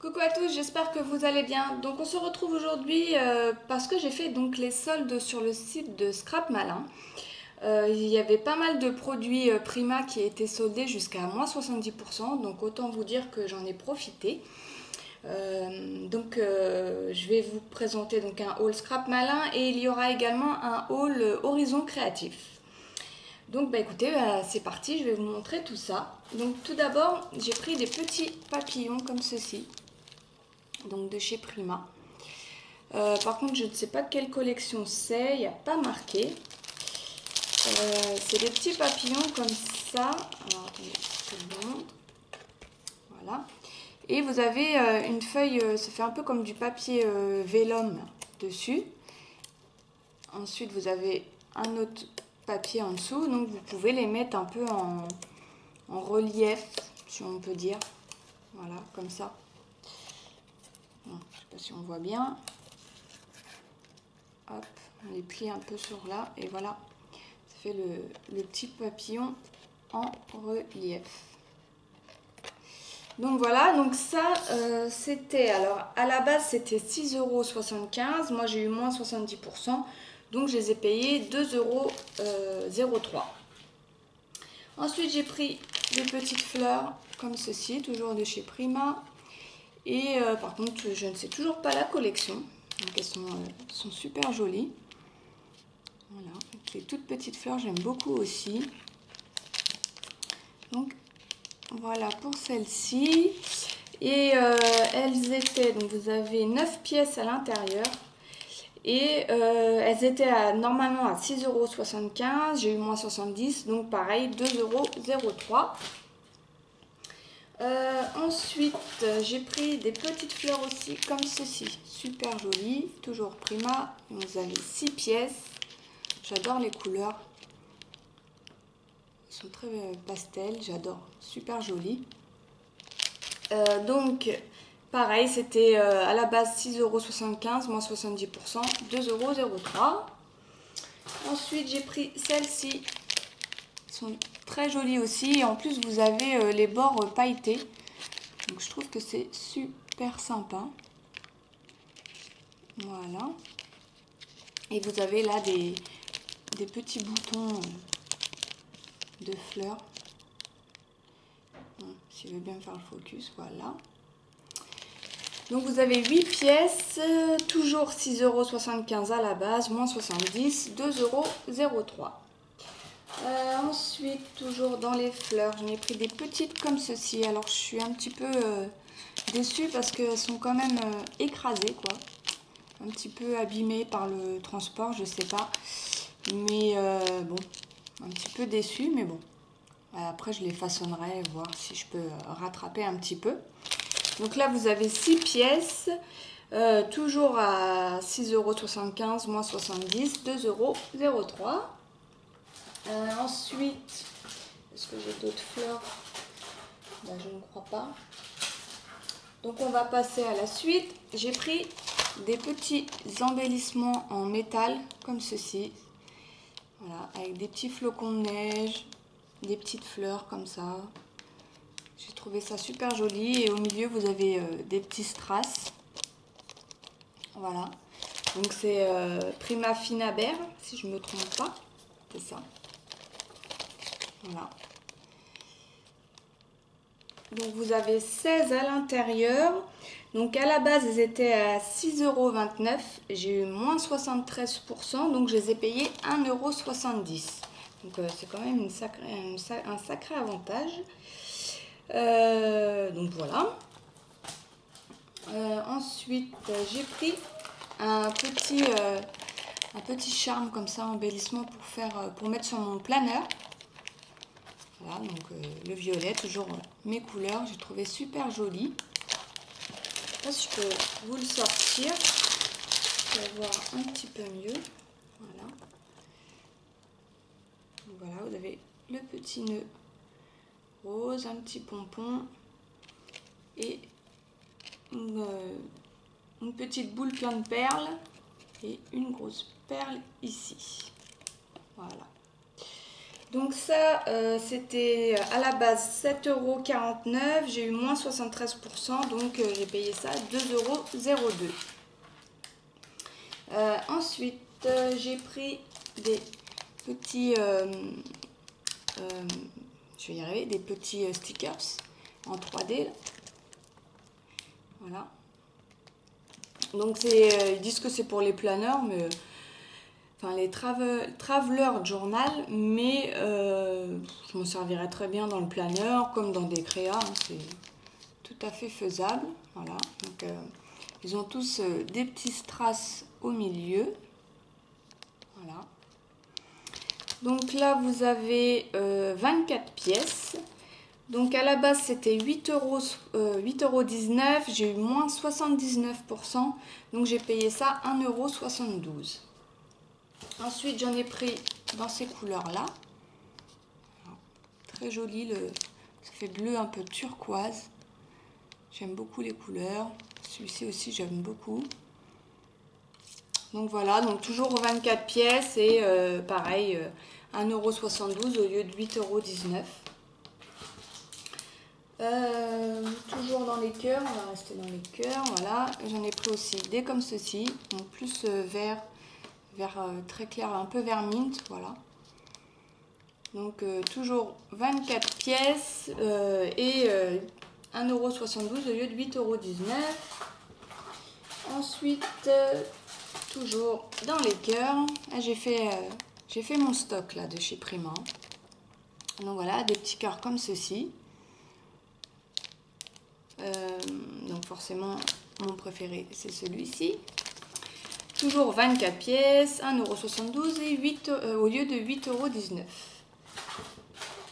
Coucou à tous, j'espère que vous allez bien. Donc on se retrouve aujourd'hui parce que j'ai fait donc les soldes sur le site de Scrap Malin. Il y avait pas mal de produits Prima qui étaient soldés jusqu'à moins 70%, donc autant vous dire que j'en ai profité. Je vais vous présenter donc un haul Scrap Malin et il y aura également un haul Horizon Créatif. Donc bah écoutez, c'est parti, je vais vous montrer tout ça. Donc tout d'abord, j'ai pris des petits papillons comme ceci, donc de chez Prima. Par contre, je ne sais pas quelle collection c'est, il n'y a pas marqué. C'est des petits papillons comme ça. Alors attendez, je vous montre. Voilà. Et vous avez une feuille, ça fait un peu comme du papier vélum dessus. Ensuite, vous avez un autre papier en dessous. Donc, vous pouvez les mettre un peu en relief, si on peut dire. Voilà, comme ça. Bon, je ne sais pas si on voit bien. Hop, on les plie un peu sur là et voilà, ça fait le petit papillon en relief. Donc voilà, donc ça c'était, alors à la base c'était 6,75 €, moi j'ai eu moins 70%, donc je les ai payés 2,03 €. Ensuite j'ai pris des petites fleurs comme ceci, toujours de chez Prima. Et par contre je ne sais toujours pas la collection, donc elles sont super jolies. Voilà, les toutes petites fleurs, j'aime beaucoup aussi. Donc voilà pour celle-ci. Et elles étaient, donc vous avez 9 pièces à l'intérieur. Et elles étaient normalement à 6,75 €, j'ai eu moins 70, donc pareil, 2,03 €. Ensuite, j'ai pris des petites fleurs aussi, comme ceci, super jolies, toujours Prima. Vous avez 6 pièces. J'adore les couleurs. Ils sont très pastel, j'adore. Super jolis. Donc, pareil, c'était à la base 6,75 €, moins 70%, 2,03 €. Ensuite, j'ai pris celles-ci. Elles sont très jolies aussi. Et en plus, vous avez les bords pailletés. Donc, je trouve que c'est super sympa. Voilà. Et vous avez là des petits boutons de fleurs. Bon, s'il veut bien faire le focus, voilà. Donc vous avez 8 pièces, toujours 6,75 € à la base, moins 70, 2,03 €. Ensuite, toujours dans les fleurs, j'en ai pris des petites comme ceci. Alors je suis un petit peu déçue parce qu'elles sont quand même écrasées, quoi. Un petit peu abîmées par le transport, je sais pas. Mais bon, un petit peu déçue, mais bon. Après, je les façonnerai, voir si je peux rattraper un petit peu. Donc là, vous avez 6 pièces, toujours à 6,75 €, moins 70, 2,03 €. Ensuite, est-ce que j'ai d'autres fleurs? Ben, je ne crois pas. Donc on va passer à la suite. J'ai pris des petits embellissements en métal, comme ceci. Voilà, avec des petits flocons de neige, des petites fleurs comme ça. J'ai trouvé ça super joli et au milieu vous avez des petits strass. Voilà. Donc c'est Prima Finaber, si je ne me trompe pas. C'est ça. Voilà. Donc vous avez 16 à l'intérieur. Donc à la base ils étaient à 6,29 €. J'ai eu moins 73%, donc je les ai payés 1,70 €. Donc c'est quand même un sacré avantage. Donc voilà. Ensuite, j'ai pris un petit charme comme ça, embellissement pour mettre sur mon planeur. Voilà, donc le violet, toujours mes couleurs, j'ai trouvé super joli. Je sais pas si je peux vous le sortir pour voir un petit peu mieux. Voilà. Donc voilà, vous avez le petit nœud rose, un petit pompon et une petite boule pleine de perles et une grosse perle ici. Voilà. Donc ça, c'était à la base 7,49 €. J'ai eu moins 73%, donc j'ai payé ça 2,02 €. Ensuite, j'ai pris des petits, je vais y arriver, des petits stickers en 3D. Là. Voilà. Donc ils disent que c'est pour les planeurs, mais enfin les traveler journal, mais je m'en servirais très bien dans le planeur comme dans des créas, hein, c'est tout à fait faisable. Voilà. Donc ils ont tous des petits strass au milieu. Voilà. Donc là vous avez 24 pièces. Donc à la base c'était 8,19 €, j'ai eu moins 79%, donc j'ai payé ça 1,72 €. Ensuite j'en ai pris dans ces couleurs là, très joli, ça fait bleu un peu turquoise, j'aime beaucoup les couleurs, celui-ci aussi j'aime beaucoup. Donc voilà, donc toujours 24 pièces et pareil 1,72 € au lieu de 8,19 €. Toujours dans les cœurs, on va rester dans les cœurs, voilà. J'en ai pris aussi des comme ceci, donc plus vert très clair, un peu vert mint, voilà. Donc toujours 24 pièces et 1,72 € au lieu de 8,19 €. Ensuite, toujours dans les cœurs, j'ai fait mon stock là de chez Prima. Donc voilà, des petits cœurs comme ceci. Donc forcément mon préféré c'est celui-ci. Toujours 24 pièces, 1,72 € et 8 au lieu de 8,19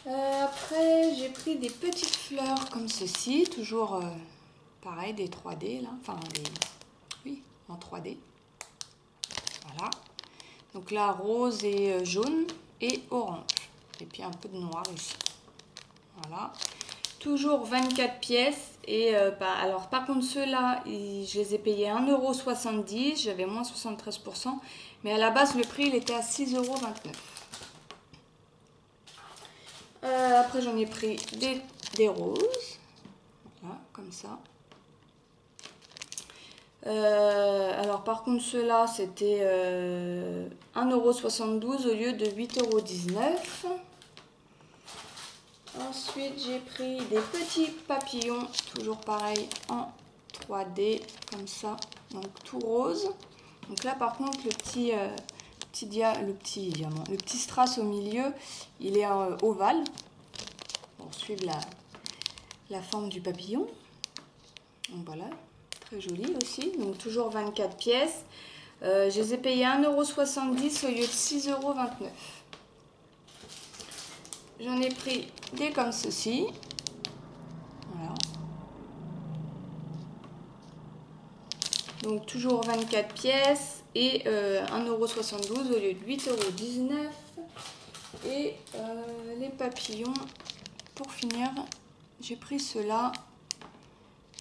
€. Après j'ai pris des petites fleurs comme ceci, toujours pareil des 3D là, enfin oui en 3D. Voilà. Donc là rose et jaune et orange. Et puis un peu de noir ici. Voilà. Toujours 24 pièces. Et alors par contre ceux-là, je les ai payés 1,70 €, j'avais moins 73%. Mais à la base le prix il était à 6,29 €. Après j'en ai pris des roses. Voilà, comme ça. Alors par contre ceux-là c'était 1,72 € au lieu de 8,19 €. Ensuite, j'ai pris des petits papillons, toujours pareil en 3D, comme ça, donc tout rose. Donc là, par contre, le petit strass au milieu, il est ovale, pour suivre la forme du papillon. Donc voilà, très joli aussi. Donc toujours 24 pièces. Je les ai payés 1,70 € au lieu de 6,29 €. J'en ai pris des comme ceci. Voilà. Donc toujours 24 pièces et 1,72 € au lieu de 8,19 €. Et les papillons, pour finir, j'ai pris ceux-là.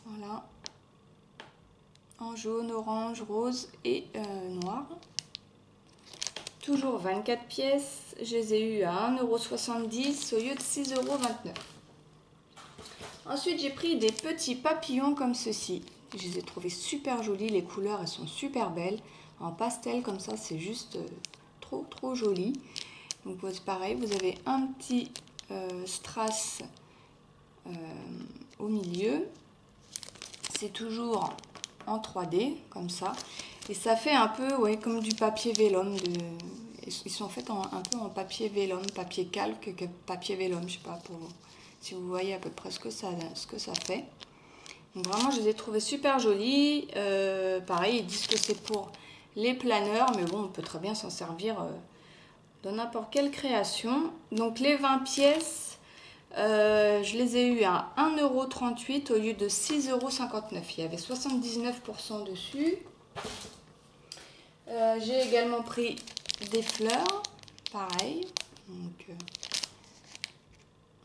Voilà. En jaune, orange, rose et noir. Toujours 24 pièces, je les ai eu à 1,70 € au lieu de 6,29 €. Ensuite, j'ai pris des petits papillons comme ceci. Je les ai trouvés super jolis, les couleurs elles sont super belles. En pastel comme ça, c'est juste trop joli. Donc c'est pareil, vous avez un petit strass au milieu. C'est toujours en 3D comme ça. Et ça fait un peu comme du papier vélum. Ils sont faits un peu en papier vélum, papier calque que papier vélum. Je sais pas si vous voyez à peu près ce que ça fait. Donc vraiment, je les ai trouvés super jolis. Pareil, ils disent que c'est pour les planeurs, mais bon, on peut très bien s'en servir dans n'importe quelle création. Donc les 20 pièces, je les ai eu à 1,38 € au lieu de 6,59 €. Il y avait 79% dessus. J'ai également pris des fleurs, pareil. Donc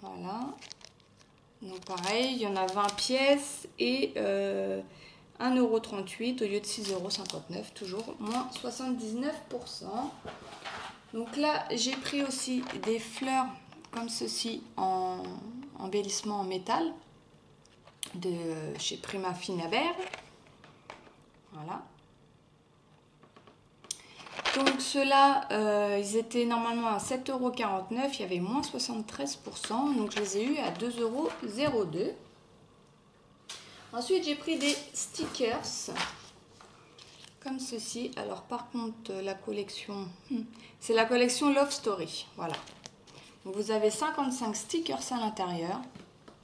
voilà. Donc pareil, il y en a 20 pièces et 1,38 € au lieu de 6,59 €, toujours moins 79%. Donc là, j'ai pris aussi des fleurs comme ceci en embellissement en métal de chez Prima Finabert. Voilà. Donc ceux-là, ils étaient normalement à 7,49 €. Il y avait moins 73%. Donc je les ai eus à 2,02 €. Ensuite, j'ai pris des stickers comme ceci. Alors par contre, la collection, c'est la collection Love Story. Voilà. Donc, vous avez 55 stickers à l'intérieur.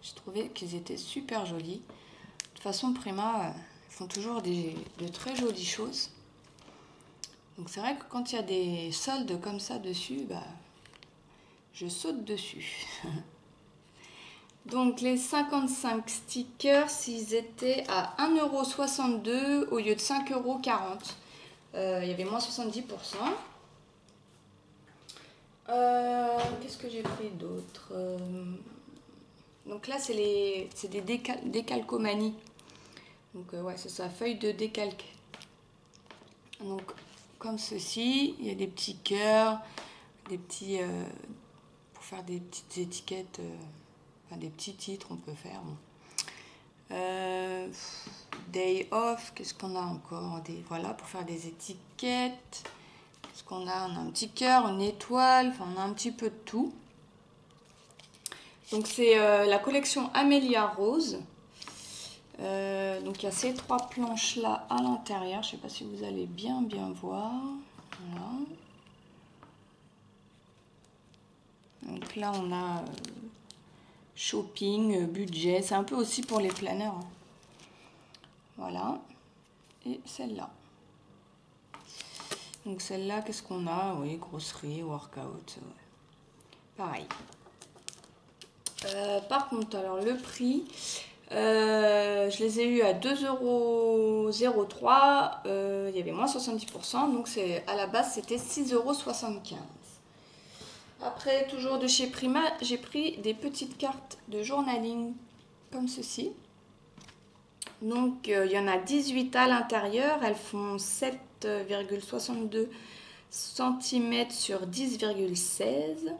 J'ai trouvé qu'ils étaient super jolis. De toute façon, Prima font toujours de très jolies choses. Donc c'est vrai que quand il y a des soldes comme ça dessus, bah, je saute dessus. Donc les 55 stickers, ils étaient à 1,62 € au lieu de 5,40 €. Il y avait moins 70%. Qu'est-ce que j'ai pris d'autre? Donc là, c'est des décalcomanies. Donc ouais, c'est ça, feuille de décalque. Donc comme ceci, il y a des petits cœurs, des petits pour faire des petites étiquettes, enfin des petits titres on peut faire. Bon. Day off, qu'est-ce qu'on a encore? Voilà, pour faire des étiquettes. Qu'est-ce qu'on a? On a un petit cœur, une étoile, enfin on a un petit peu de tout. Donc c'est la collection Amelia Rose. Donc il y a ces 3 planches là à l'intérieur. Je ne sais pas si vous allez bien voir. Voilà. Donc là on a shopping, budget. C'est un peu aussi pour les planeurs. Hein. Voilà. Et celle-là. Donc celle-là, qu'est-ce qu'on a? Oui, grosserie, workout. Ouais. Pareil. Par contre, alors le prix, je les ai eu à 2,03 €. Il y avait moins 70%, donc à la base c'était 6,75 €. Après, toujours de chez Prima, j'ai pris des petites cartes de journaling comme ceci. Donc il y en a 18 à l'intérieur, elles font 7,62 cm sur 10,16.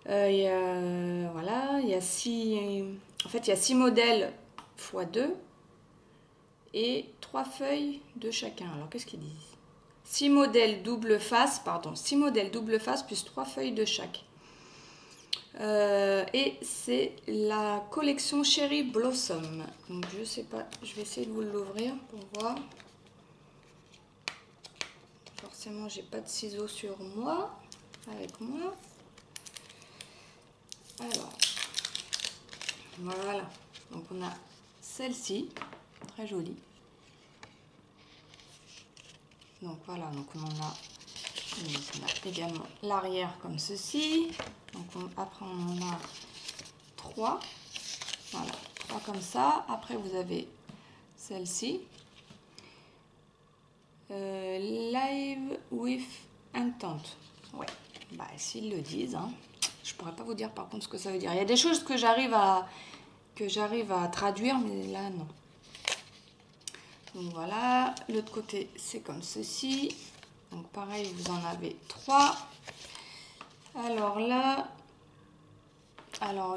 Voilà, il y a 6 modèles x 2 et 3 feuilles de chacun. Alors qu'est-ce qu'ils disent? 6 modèles double face, plus 3 feuilles de chaque. Et c'est la collection Cherry Blossom. Donc je sais pas, je vais essayer de vous l'ouvrir pour voir. Forcément, j'ai pas de ciseaux sur moi, avec moi. Alors, voilà. Donc on a celle-ci, très jolie. Donc voilà, donc on a également l'arrière comme ceci. Donc après on en a 3. Voilà, 3 comme ça. Après vous avez celle-ci. Live with intent. Ouais, bah s'ils le disent, hein. Je pourrais pas vous dire par contre ce que ça veut dire. Il y a des choses que j'arrive à traduire, mais là non. Donc voilà, l'autre côté c'est comme ceci. Donc pareil, vous en avez 3. Alors là,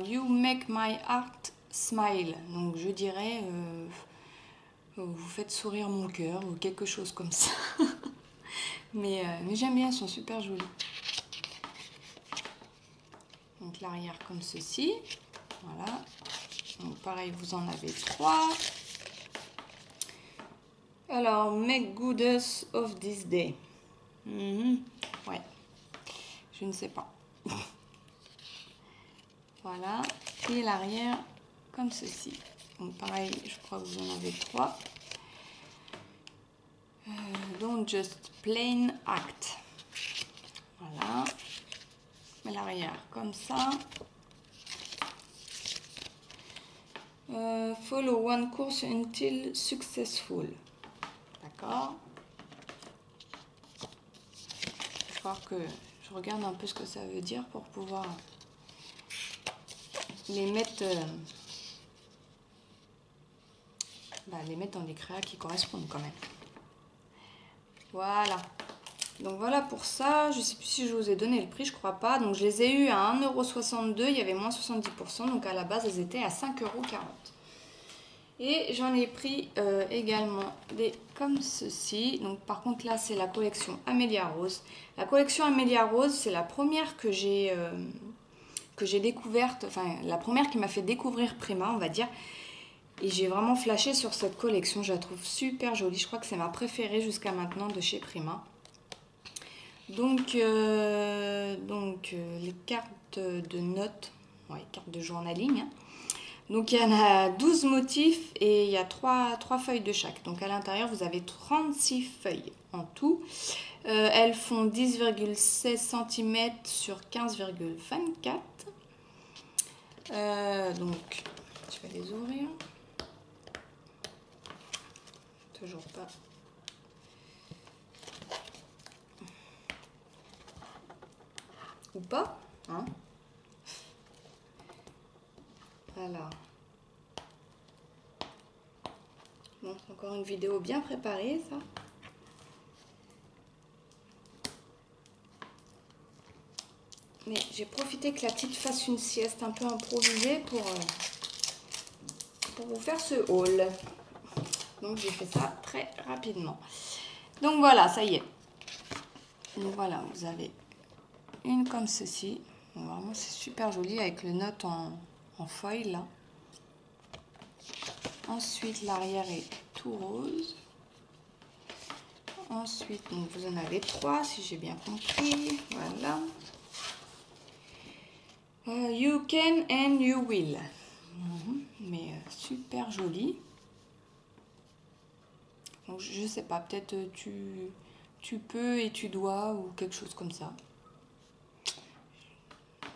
you make my heart smile. Donc je dirais, vous faites sourire mon cœur ou quelque chose comme ça. mais j'aime bien, elles sont super jolies. Donc l'arrière comme ceci. Voilà. Donc pareil, vous en avez 3. Alors, make good use of this day. Ouais, je ne sais pas. Voilà, et l'arrière comme ceci. Donc pareil, je crois que vous en avez 3. Don't just plain act. Voilà, l'arrière comme ça. Follow one course until successful. D'accord. Il va falloir que je regarde un peu ce que ça veut dire pour pouvoir les mettre, les mettre dans des créas qui correspondent quand même. Voilà. Donc voilà pour ça, je ne sais plus si je vous ai donné le prix, je crois pas. Donc je les ai eu à 1,62 €, il y avait moins 70%, donc à la base elles étaient à 5,40 €. Et j'en ai pris également des comme ceci. Donc par contre là c'est la collection Amelia Rose. La collection Amelia Rose, c'est la première que j'ai découverte, enfin la première qui m'a fait découvrir Prima, on va dire. Et j'ai vraiment flashé sur cette collection, je la trouve super jolie. Je crois que c'est ma préférée jusqu'à maintenant de chez Prima. Donc, les cartes de notes, ouais, cartes de journaling. Hein. Donc il y en a 12 motifs et il y a 3 feuilles de chaque. Donc à l'intérieur, vous avez 36 feuilles en tout. Elles font 10,16 cm sur 15,24. Donc, je vais les ouvrir. Toujours pas. Ou pas, hein. Alors. Bon, c'est encore une vidéo bien préparée, ça. Mais j'ai profité que la petite fasse une sieste un peu improvisée pour vous faire ce haul. Donc j'ai fait ça très rapidement. Donc voilà, ça y est. Donc voilà, vous avez une comme ceci. Donc, vraiment, c'est super joli avec le note en foil là. Ensuite, l'arrière est tout rose. Ensuite, donc, vous en avez 3 si j'ai bien compris. Voilà. You can and you will. Mais super joli. Donc je sais pas, peut-être tu peux et tu dois ou quelque chose comme ça.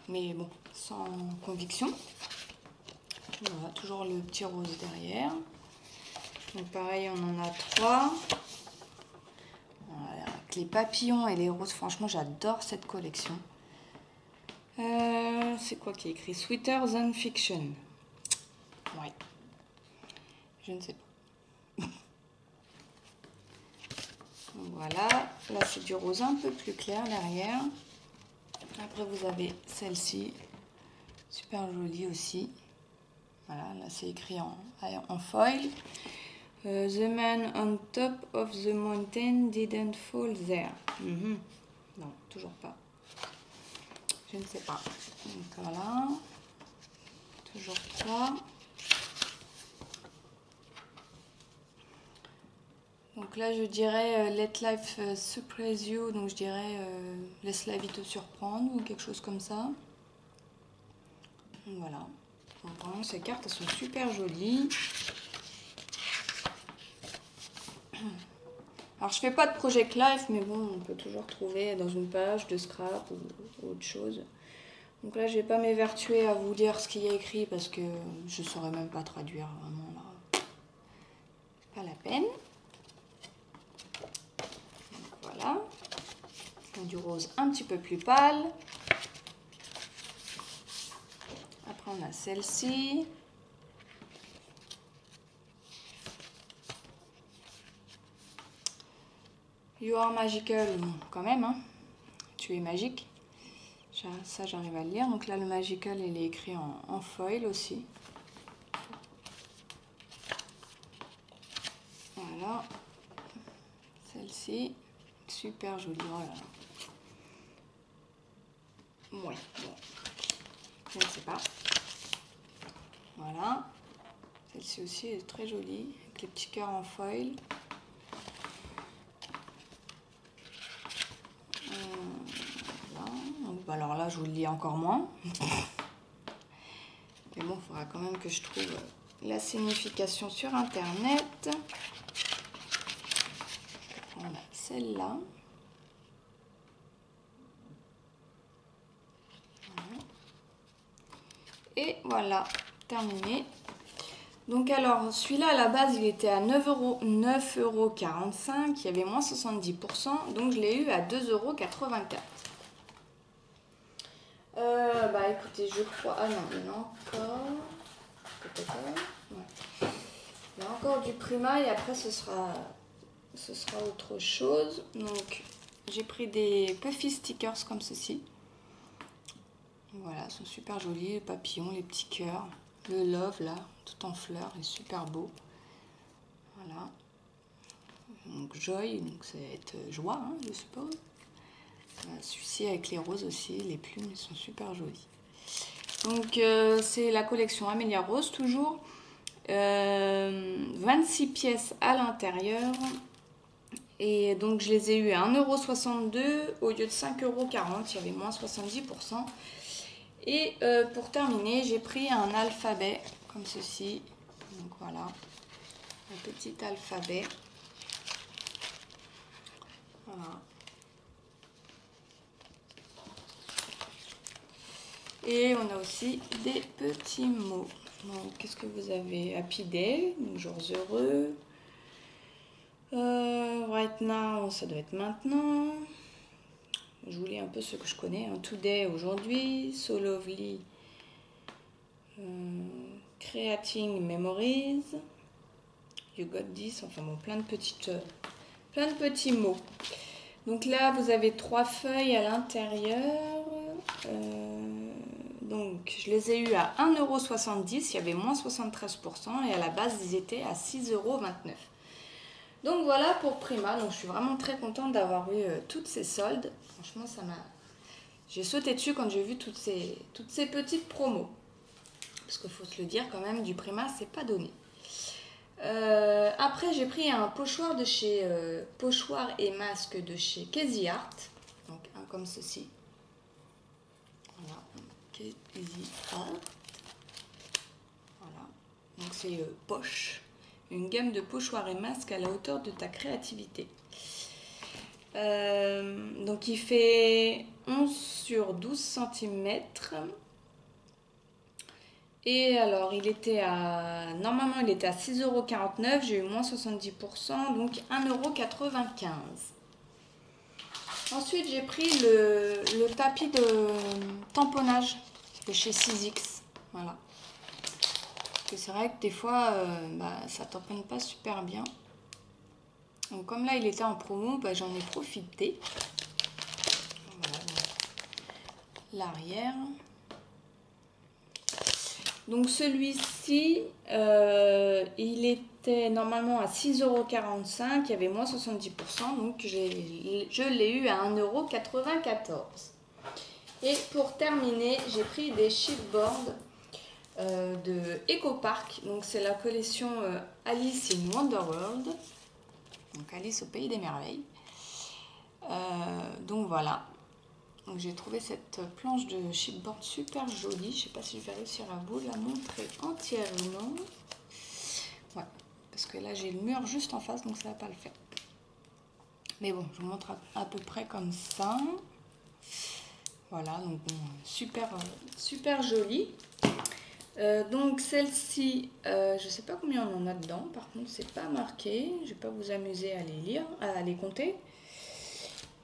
Mais bon, sans conviction. Voilà, toujours le petit rose derrière. Donc pareil, on en a 3. Voilà, avec les papillons et les roses, franchement j'adore cette collection. C'est quoi qui est écrit? Sweeter Than Fiction. Ouais. Je ne sais pas. Donc voilà, là c'est du rose un peu plus clair derrière. Après vous avez celle-ci, super jolie aussi. Voilà, là c'est écrit en foil. The man on top of the mountain didn't fall there. Non, toujours pas. Je ne sais pas. Donc voilà, toujours 3. Donc là, je dirais Let Life Surprise You. Donc je dirais Laisse la vie te surprendre ou quelque chose comme ça. Donc voilà. Donc vraiment, ces cartes, elles sont super jolies. Alors, je fais pas de Project Life, mais bon, on peut toujours trouver dans une page de scrap ou autre chose. Donc là, je vais pas m'évertuer à vous lire ce qu'il y a écrit parce que je saurais même pas traduire. Vraiment, là, pas la peine. Voilà, du rose un petit peu plus pâle. Après on a celle-ci. You are magical, quand même, hein. Tu es magique. Ça j'arrive à le lire. Donc là le magical il est écrit en foil aussi. Voilà. Celle-ci, super jolie. Voilà. Ouais, bon. Je ne sais pas. Voilà. Celle-ci aussi est très jolie, avec les petits cœurs en foil. Voilà. Donc, bah, alors là, je vous le lis encore moins. Mais bon, il faudra quand même que je trouve la signification sur Internet. On a celle-là. Et voilà, terminé. Donc alors, celui-là, à la base, il était à 9,45 €. Il y avait moins 70%. Donc, je l'ai eu à 2,84 €. Bah, écoutez, je crois... Ah non, il y en a encore... Peut-être... Ouais. Il y a encore du Prima et après, ce sera autre chose. Donc, j'ai pris des puffy stickers comme ceci. Voilà, ils sont super jolis, les papillons, les petits cœurs. Le love là, tout en fleurs, est super beau. Voilà. Donc joy, donc ça va être joie, hein, je suppose. Celui-ci avec les roses aussi, les plumes, ils sont super jolis. Donc c'est la collection Amélia Rose toujours. 26 pièces à l'intérieur. Et donc je les ai eu à 1,62 € au lieu de 5,40 €, il y avait moins 70%. Et pour terminer, j'ai pris un alphabet comme ceci. Donc voilà, un petit alphabet. Voilà. Et on a aussi des petits mots. Donc qu'est-ce que vous avez? Happy Day, jours heureux. Right now, ça doit être maintenant. Je vous lis un peu ce que je connais. Hein. Today, aujourd'hui. So lovely. Creating memories. You got this. Enfin bon, plein de petits mots. Donc là, vous avez 3 feuilles à l'intérieur. Donc, je les ai eu à 1,70 €. Il y avait moins 73%. Et à la base, ils étaient à 6,29 €. Donc voilà pour Prima. Donc je suis vraiment très contente d'avoir eu toutes ces soldes. Franchement, ça m'a... J'ai sauté dessus quand j'ai vu toutes ces petites promos. Parce qu'il faut se le dire quand même, du Prima, c'est pas donné. Après, j'ai pris un pochoir de chez Pochoir et masque de chez Casey Art. Donc un comme ceci. Voilà, Casey Art. Voilà. Donc c'est poche. Une gamme de pochoirs et masques à la hauteur de ta créativité. Donc il fait 11 sur 12 cm. Et alors il était à... Normalement il était à 6,49 €. J'ai eu moins 70%. Donc 1,95 €. Ensuite j'ai pris le tapis de tamponnage de chez 6X. Voilà. C'est vrai que des fois, ça ne tamponne pas super bien. Donc comme là, il était en promo, j'en ai profité. Voilà, l'arrière. Donc celui-ci, il était normalement à 6,45 €. Il y avait moins 70%. Donc je l'ai eu à 1,94 €. Et pour terminer, j'ai pris des chipboards de EcoPark. Donc c'est la collection Alice in Wonderworld. Donc Alice au pays des merveilles. Donc voilà. Donc j'ai trouvé cette planche de chipboard super jolie. Je sais pas si je vais réussir à vous la montrer entièrement. Ouais, parce que là j'ai le mur juste en face, donc ça va pas le faire. Mais bon, je vous montre à peu près comme ça. Voilà, donc bon, super jolie. Donc celle-ci, je sais pas combien on en a dedans, par contre c'est pas marqué, je vais pas vous amuser à les lire, à les compter,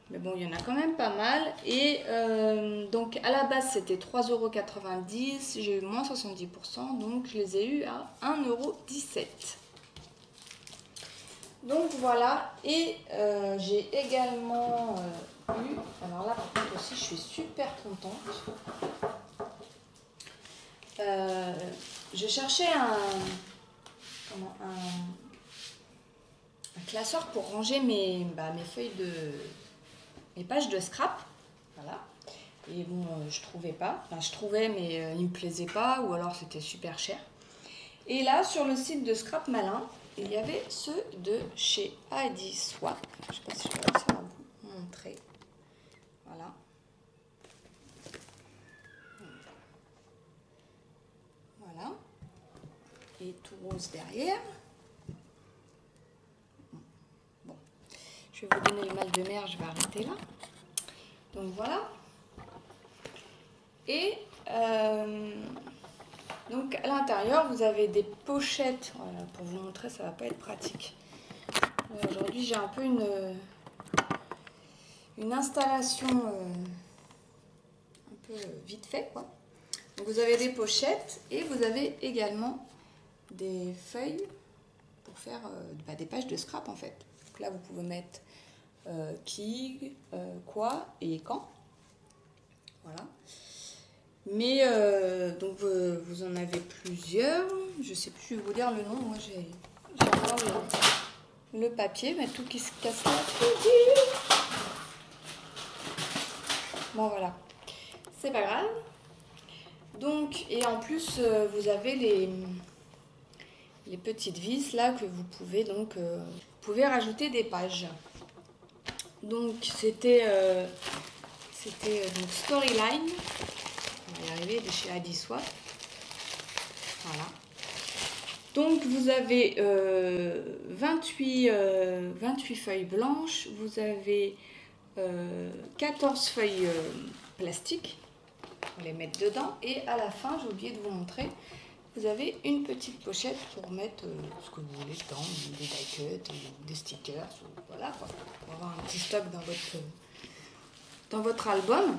mais bon il y en a quand même pas mal. Et donc à la base c'était 3,90 €, j'ai eu moins 70%, donc je les ai eu à 1,17 €. Donc voilà, et j'ai également eu, alors là par contre aussi je suis super contente. Je cherchais un classeur pour ranger mes feuilles mes pages de scrap. Voilà. Et bon, je trouvais pas. Enfin, je trouvais, mais il me plaisait pas, ou alors c'était super cher. Et là, sur le site de Scrap Malin, il y avait ceux de chez Heidi Swapp. Je sais pas si je vais réussir à vous montrer. Voilà. Voilà. Et tout rose derrière. Bon. Je vais vous donner le mal de mer, je vais arrêter là. Donc voilà. Et donc à l'intérieur, vous avez des pochettes. Voilà, pour vous montrer, ça va pas être pratique. Aujourd'hui, j'ai un peu une installation un peu vite fait, quoi. Donc vous avez des pochettes et vous avez également des feuilles pour faire des pages de scrap en fait. Donc là, vous pouvez mettre qui, quoi et quand. Voilà. Mais donc vous en avez plusieurs. Je sais plus, je vais vous lire le nom. Moi j'ai encore le papier, mais tout qui se casse la figure. Bon voilà, c'est pas grave. Donc, et en plus, vous avez les petites vis là que vous pouvez donc vous pouvez rajouter des pages. Donc c'était donc Storyline. On va y arriver, de chez Adiswap. Voilà. Donc vous avez 28 feuilles blanches, vous avez 14 feuilles plastiques, on les mettre dedans, et à la fin, j'ai oublié de vous montrer, vous avez une petite pochette pour mettre ce que vous voulez dedans, des die cuts, des stickers, voilà quoi, pour avoir un petit stock dans votre album.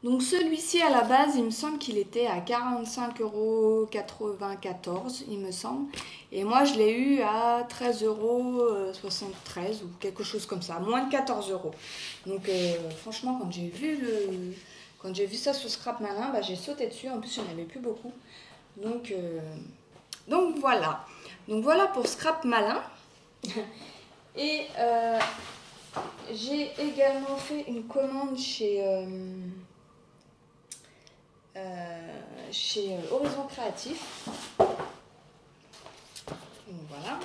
Donc celui-ci à la base, il me semble qu'il était à 45,94 €, il me semble. Et moi je l'ai eu à 13,73 € ou quelque chose comme ça, moins de 14 €. Donc franchement quand j'ai vu ça sur Scrap Malin, bah, j'ai sauté dessus, en plus il n'y en avait plus beaucoup. Donc voilà. Donc voilà pour Scrap Malin. Et j'ai également fait une commande chez Horizon Créatif. Donc voilà.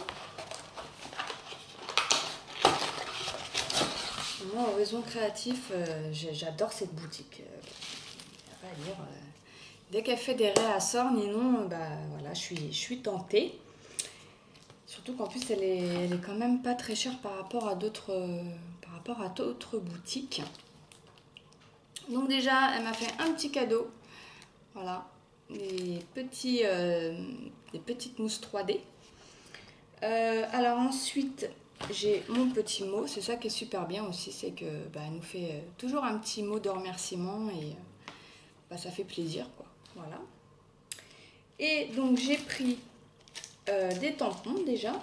Moi, Horizon Créatif, j'adore cette boutique. Pas à dire. Dès qu'elle fait des réassorts, Ninon, bah voilà, je suis tentée. Surtout qu'en plus, elle est quand même pas très chère par rapport à d'autres boutiques. Donc déjà, elle m'a fait un petit cadeau. Voilà, des petites mousses 3D. Alors ensuite, j'ai mon petit mot. C'est ça qui est super bien aussi, c'est que bah, elle nous fait toujours un petit mot de remerciement et bah, ça fait plaisir, quoi. Voilà. Et donc j'ai pris des tampons déjà.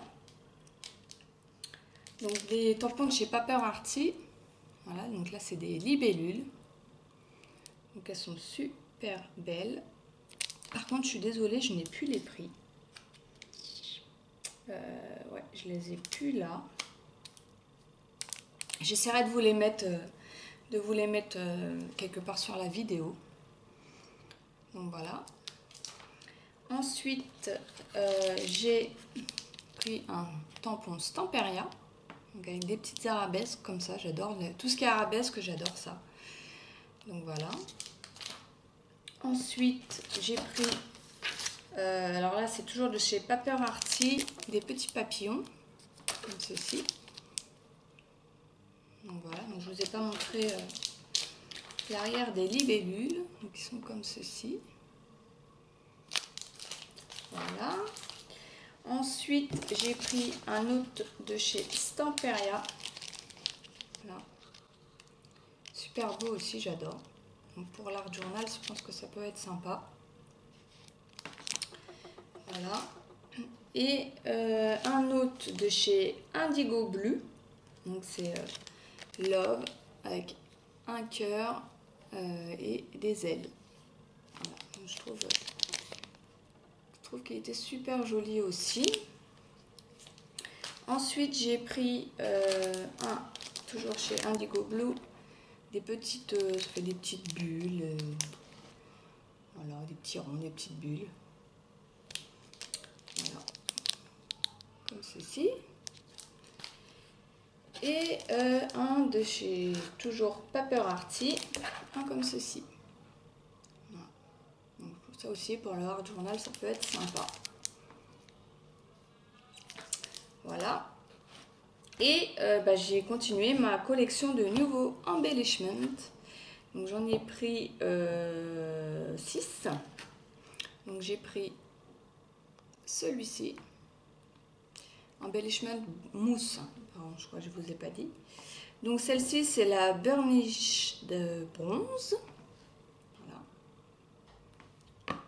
Donc des tampons de chez Paper Arty. Voilà, donc là c'est des libellules. Donc elles sont super belles. Par contre, je suis désolée, je n'ai plus les prix. Ouais, je les ai plus là. J'essaierai de vous les mettre, quelque part sur la vidéo. Donc voilà. Ensuite, j'ai pris un tampon Stamperia. Donc avec des petites arabesques comme ça, j'adore. Tout ce qui est arabesque, j'adore ça. Donc voilà. Ensuite, j'ai pris, alors là c'est toujours de chez Paper Arty, des petits papillons, comme ceci. Donc voilà, donc je ne vous ai pas montré l'arrière des libellules, donc ils sont comme ceci. Voilà. Ensuite, j'ai pris un autre de chez Stamperia. Voilà. Super beau aussi, j'adore. Donc pour l'art journal, je pense que ça peut être sympa. Voilà. Et un autre de chez Indigo Blue. Donc c'est Love avec un cœur et des ailes. Voilà. Donc, je trouve qu'il était super joli aussi. Ensuite, j'ai pris toujours chez Indigo Blue, des petites, ça fait des petites bulles. Voilà, des petits ronds, des petites bulles. Voilà, comme ceci. Et un de chez toujours Paper Arty, un comme ceci. Voilà. Donc, ça aussi, pour le art journal, ça peut être sympa. Voilà. Et bah, j'ai continué ma collection de nouveaux embellishments. Donc j'en ai pris 6. Donc j'ai pris celui-ci. Embellishment mousse. Pardon, je crois que je ne vous ai pas dit. Donc celle-ci, c'est la burnish de bronze. Voilà.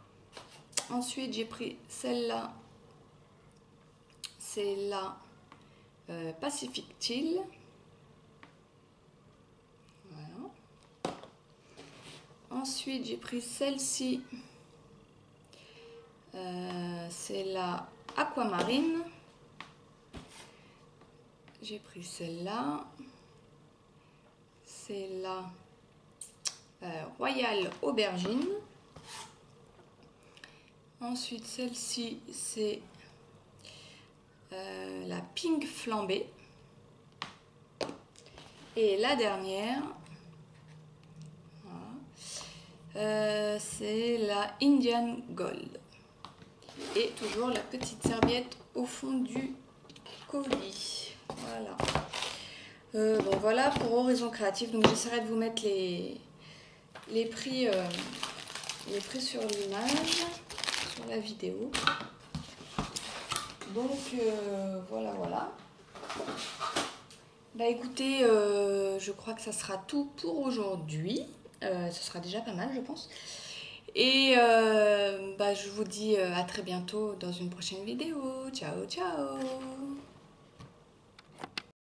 Ensuite, j'ai pris celle-là. C'est la Pacific Teal. Ensuite, j'ai pris celle-ci. C'est la Aquamarine. J'ai pris celle-là. C'est la Royal Aubergine. Ensuite, celle-ci, c'est la Pink Flambée. Et la dernière, voilà, c'est la Indian Gold. Et toujours la petite serviette au fond du colis. Voilà. Bon, voilà pour Horizon Créatif. Donc j'essaierai de vous mettre les prix sur l'image, sur la vidéo. Donc voilà. Bah écoutez, je crois que ça sera tout pour aujourd'hui. Ce sera déjà pas mal, je pense. Et je vous dis à très bientôt dans une prochaine vidéo. Ciao, ciao!